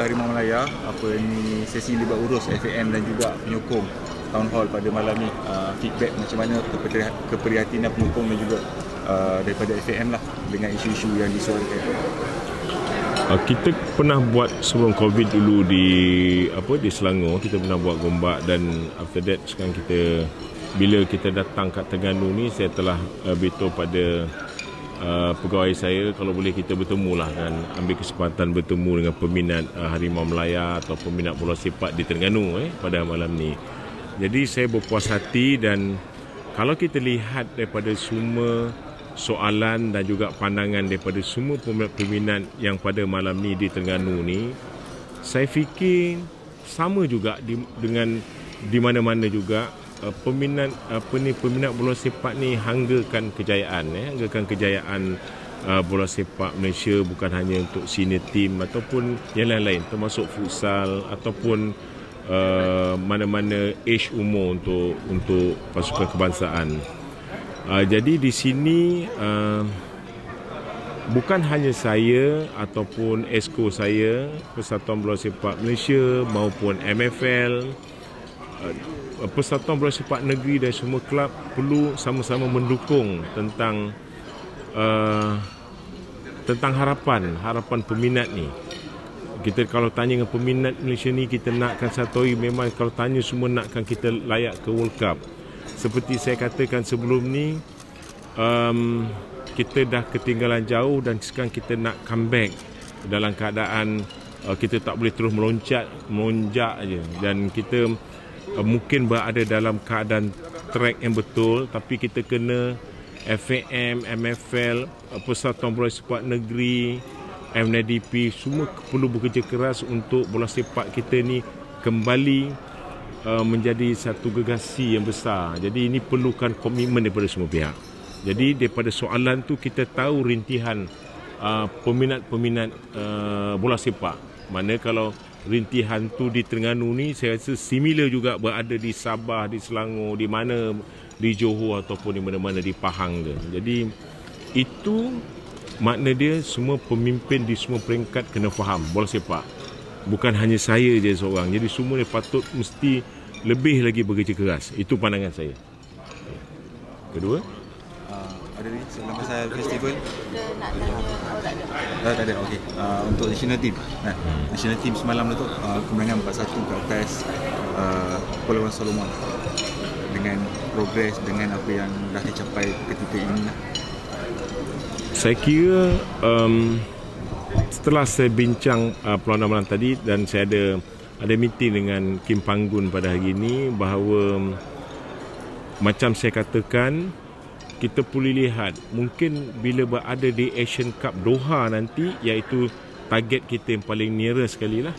Harimau Melaya, apa ni sesi libat urus FAM dan juga penyokong Town Hall pada malam ni. Feedback macam mana keprihatinan penyokong dan juga daripada FAM lah dengan isu-isu yang disuarakan. Kita pernah buat sebelum COVID dulu di Selangor, kita pernah buat gombak, dan after that sekarang bila kita datang kat Terengganu ni, saya telah beritahu pada pegawai saya kalau boleh kita bertemu lah dan ambil kesempatan bertemu dengan peminat Harimau Melaya atau peminat bola sepak di Terengganu pada malam ni. Jadi saya berpuas hati, dan kalau kita lihat daripada semua soalan dan juga pandangan daripada semua peminat yang pada malam ni di Terengganu ni, saya fikir sama juga dengan di mana-mana juga peminat bola sepak ni hanggakan kejayaan bola sepak Malaysia, bukan hanya untuk senior team ataupun yang lain-lain, termasuk futsal ataupun mana-mana age umur untuk pasukan kebangsaan. Jadi di sini bukan hanya saya ataupun esko saya, Persatuan Bola Sepak Malaysia maupun MFL, Persatuan Bola Sepak Negeri dan semua kelab perlu sama-sama mendukung tentang harapan peminat ni. Kita kalau tanya dengan peminat Malaysia ni, kita nakkan satu hari, memang kalau tanya semua nakkan kita layak ke World Cup. Seperti saya katakan sebelum ni, kita dah ketinggalan jauh dan sekarang kita nak comeback dalam keadaan kita tak boleh terus melonjak aja, dan kita mungkin berada dalam keadaan track yang betul, tapi kita kena FAM, MFL, Persatuan Bola Sepak Negeri, MNDP semua perlu bekerja keras untuk bola sepak kita ni kembali menjadi satu gegasi yang besar. Jadi ini perlukan komitmen daripada semua pihak. Jadi daripada soalan tu kita tahu rintihan peminat-peminat bola sepak. Mana kalau rintihan tu di Terengganu ni, saya rasa similar juga berada di Sabah, di Selangor, di mana di Johor ataupun di mana-mana di Pahang ke. Jadi itu makna dia semua pemimpin di semua peringkat kena faham bola sepak. Bukan hanya saya je seorang. Jadi semua ni patut mesti lebih lagi bekerja keras. Itu pandangan saya. Kedua, ada ni sebelum pasal festival tak ada. Okey. Untuk national team. National team semalam tu kemenangan 4-1 ke atas Pulauan Solomon. Dengan progres, dengan apa yang dah dicapai ketika ini. Saya kira setelah saya bincang peluang malam tadi, dan saya ada meeting dengan Kim Panggun pada hari ini, bahawa macam saya katakan, kita boleh lihat mungkin bila berada di Asian Cup Doha nanti, iaitu target kita yang paling nearest sekali lah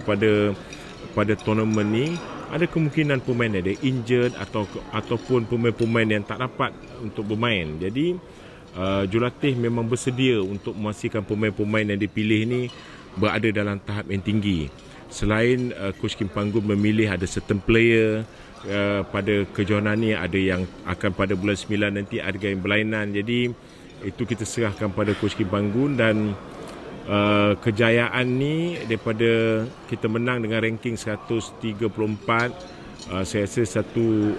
pada tournament ni, ada kemungkinan pemain ada injured ataupun pemain-pemain yang tak dapat untuk bermain. Jadi jurulatih memang bersedia untuk memastikan pemain-pemain yang dipilih ni berada dalam tahap yang tinggi. Selain Coach Kim Panggun memilih ada certain player pada kejohanan ni, ada yang akan pada bulan 9 nanti ada yang berlainan. Jadi itu kita serahkan pada Coach Kim Panggun, dan kejayaan ni daripada kita menang dengan ranking 134, saya rasa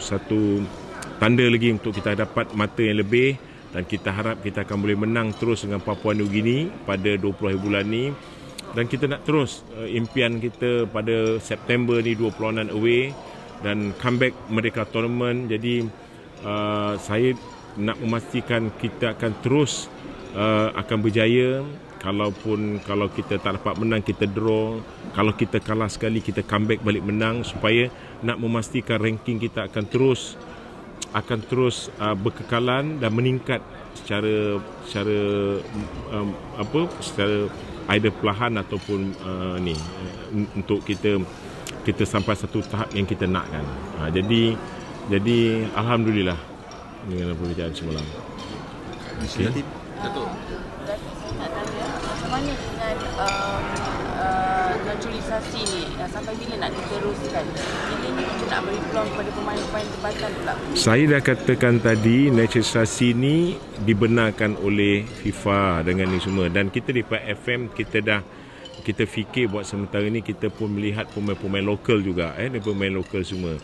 satu tanda lagi untuk kita dapat mata yang lebih, dan kita harap kita akan boleh menang terus dengan Papua New Guinea pada 20 hari bulan ni, dan kita nak terus impian kita pada September ni 2 perlawanan away dan comeback Merdeka Tournament. Jadi saya nak memastikan kita akan terus akan berjaya. Kalau kita tak dapat menang, kita draw. Kalau kita kalah sekali, kita comeback balik menang, supaya nak memastikan ranking kita akan terus berkekalan dan meningkat secara either perlahan ataupun untuk kita sampai satu tahap yang kita nakkan. Jadi alhamdulillah dengan perbincangan semalam. Okay. Datuk. Macam mana dengan naturalisasi ni, sampai bila nak diteruskan? Ini kita nak beri peluang kepada pemain-pemain tempatan pula. Saya dah katakan tadi, naturalisasi ni dibenarkan oleh FIFA dengan ni semua, dan kita di PFM kita dah kita fikir buat sementara ni kita pun melihat pemain-pemain lokal juga, pemain lokal semua.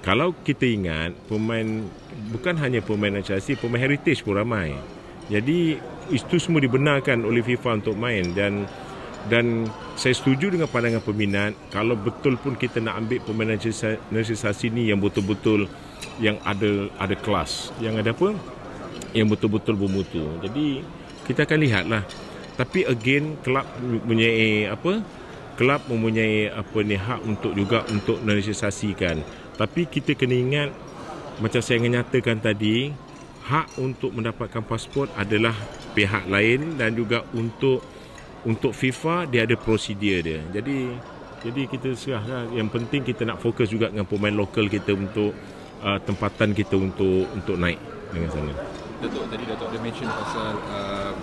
Kalau kita ingat, pemain bukan hanya pemain naturalisasi, pemain heritage pun ramai. Jadi itu semua dibenarkan oleh FIFA untuk main, dan saya setuju dengan pandangan peminat. Kalau betul pun kita nak ambil pemain naturalisasi ni yang betul-betul yang ada kelas, yang ada apa, yang betul-betul bermutu. Jadi kita akan lihatlah. Tapi again, kelab mempunyai hak untuk juga untuk naturalisasikan. Tapi kita kena ingat, macam saya nyatakan tadi, hak untuk mendapatkan pasport adalah pihak lain, dan juga untuk FIFA dia ada prosedur dia. Jadi kita serahlah. Yang penting kita nak fokus juga dengan pemain lokal kita untuk tempatan kita untuk naik dengan sana. Datuk ada mention pasal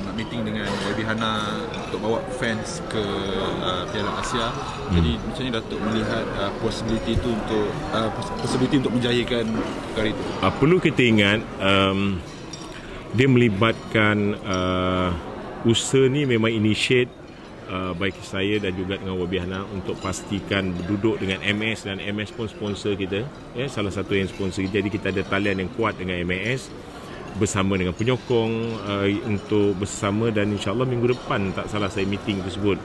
nak meeting dengan Lebihana untuk bawa fans ke Piala Asia. Jadi macam mana Datuk melihat possibility untuk menjayakan perkara itu? Perlu kita ingat, dia melibatkan usaha ni memang initiate baik saya dan juga dengan Lebihana untuk pastikan duduk dengan MS, dan MS pun sponsor kita, salah satu yang sponsor. Jadi kita ada talian yang kuat dengan MS bersama dengan penyokong untuk bersama, dan insyaAllah minggu depan tak salah saya meeting tersebut.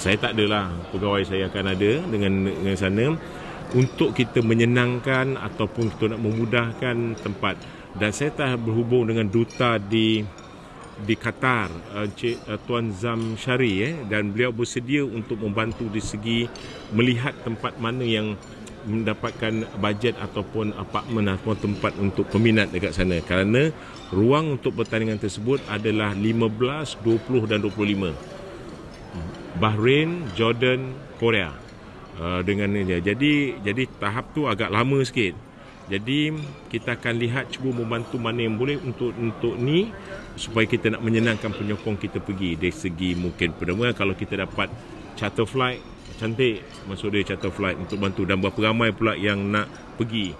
Saya tak adalah, pegawai saya akan ada dengan sana untuk kita menyenangkan ataupun kita nak memudahkan tempat. Dan saya telah berhubung dengan duta di Qatar, Tuan Zam Syari, dan beliau bersedia untuk membantu di segi melihat tempat mana yang mendapatkan bajet ataupun apartmen ataupun tempat untuk peminat dekat sana, kerana ruang untuk pertandingan tersebut adalah 15, 20 dan 25. Bahrain, Jordan, Korea dengan dia. Jadi tahap tu agak lama sikit. Jadi kita akan lihat, cuba membantu mana yang boleh untuk ni, supaya kita nak menyenangkan penyokong kita pergi. Dari segi mungkin pertama, kalau kita dapat charter flight, cantik, masuk dia charter flight untuk bantu. Dan berapa ramai pula yang nak pergi,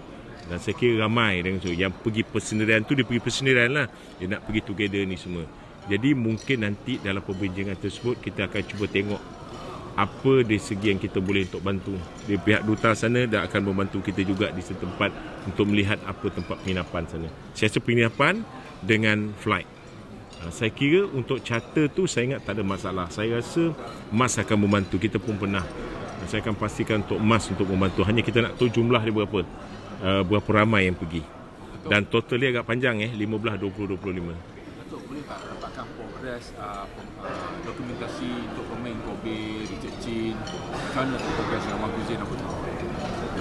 dan saya kira ramai dengan tu yang pergi persendirian tu, dia pergi persendirian lah, dia nak pergi together ni semua. Jadi mungkin nanti dalam perbincangan tersebut kita akan cuba tengok apa dari segi yang kita boleh untuk bantu. Di pihak duta sana dah akan membantu kita juga di setempat untuk melihat apa tempat penginapan sana. Siasat penginapan dengan flight. Saya kira untuk charter tu saya ingat tak ada masalah. Saya rasa MAS akan membantu. Kita pun pernah. Saya akan pastikan untuk MAS untuk membantu. Hanya kita nak tahu jumlah dia berapa ramai yang pergi. Dan total dia agak panjang, 15, 20, 25. Datuk, boleh tak dapatkan progres dokumentasi untuk pemain Kobe, Richard Chin, macam mana progres dengan Wan Kuzin apa tu?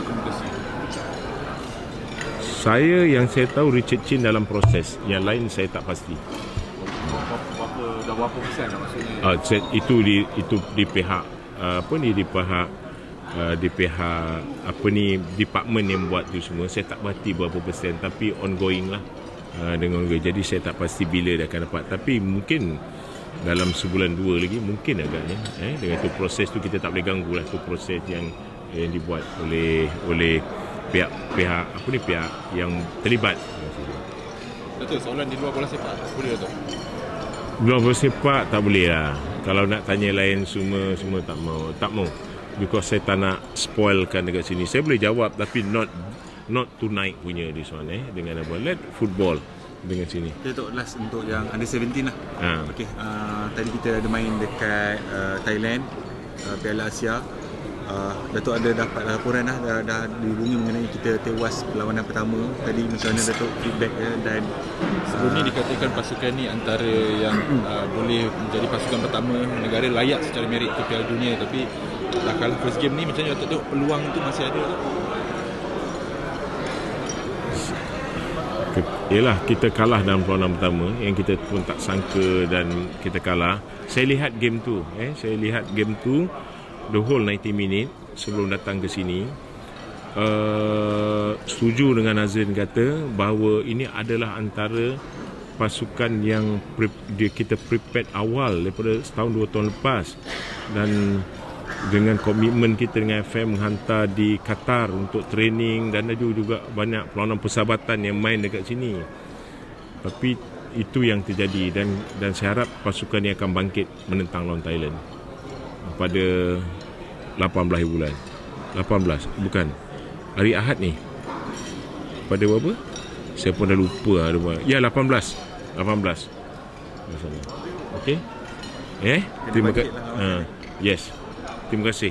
Dokumentasi. Yang saya tahu Richard Chin dalam proses. Yang lain saya tak pasti. Berapa persen dah maksudnya? Itu di pihak di pihak department yang buat tu semua. Saya tak pasti berapa persen, tapi ongoing lah dengan ongoing. Jadi saya tak pasti bila dia akan dapat, tapi mungkin dalam sebulan 2 lagi mungkin agaknya. Dengan tu proses tu kita tak boleh ganggu lah, tu proses yang dibuat oleh pihak yang terlibat. Datuk, soalan di luar bola sepak boleh Datuk? Luar bola sepak tak boleh lah. Kalau nak tanya lain semua tak mau. Because saya tak nak spoilkan dekat sini. Saya boleh jawab tapi not tonight punya this one dengan apa. Let football dengan sini. Okay, Datuk, last untuk yang under 17 lah. Okay, tadi kita ada main dekat Thailand, Piala Asia. Datuk ada dapat laporan dah dihubungi mengenai kita tewas perlawanan pertama. Tadi macam mana Datuk feedback dan sebelum ni dikatakan pasukan ni antara yang boleh menjadi pasukan pertama negara layak secara merit ke Piala Dunia, tapi dah kalah first game ni. Macam mana Datuk tengok peluang tu masih ada? Yelah, kita kalah dalam perlawanan pertama yang kita pun tak sangka, dan kita kalah. Saya lihat game tu the whole 90 minit sebelum datang ke sini. Setuju dengan Nazrin kata bahawa ini adalah antara pasukan yang kita prepared awal daripada setahun 2 tahun lepas, dan dengan komitmen kita dengan FM menghantar di Qatar untuk training, dan ada juga banyak perlawanan persahabatan yang main dekat sini. Tapi itu yang terjadi, dan saya harap pasukan ini akan bangkit menentang lawan Thailand. pada 18 bulan. 18 bukan. Hari Ahad ni. Pada berapa? Saya pun dah lupa lah. Ya 18. 18. Okey. Terima kasih. Yes. Terima kasih.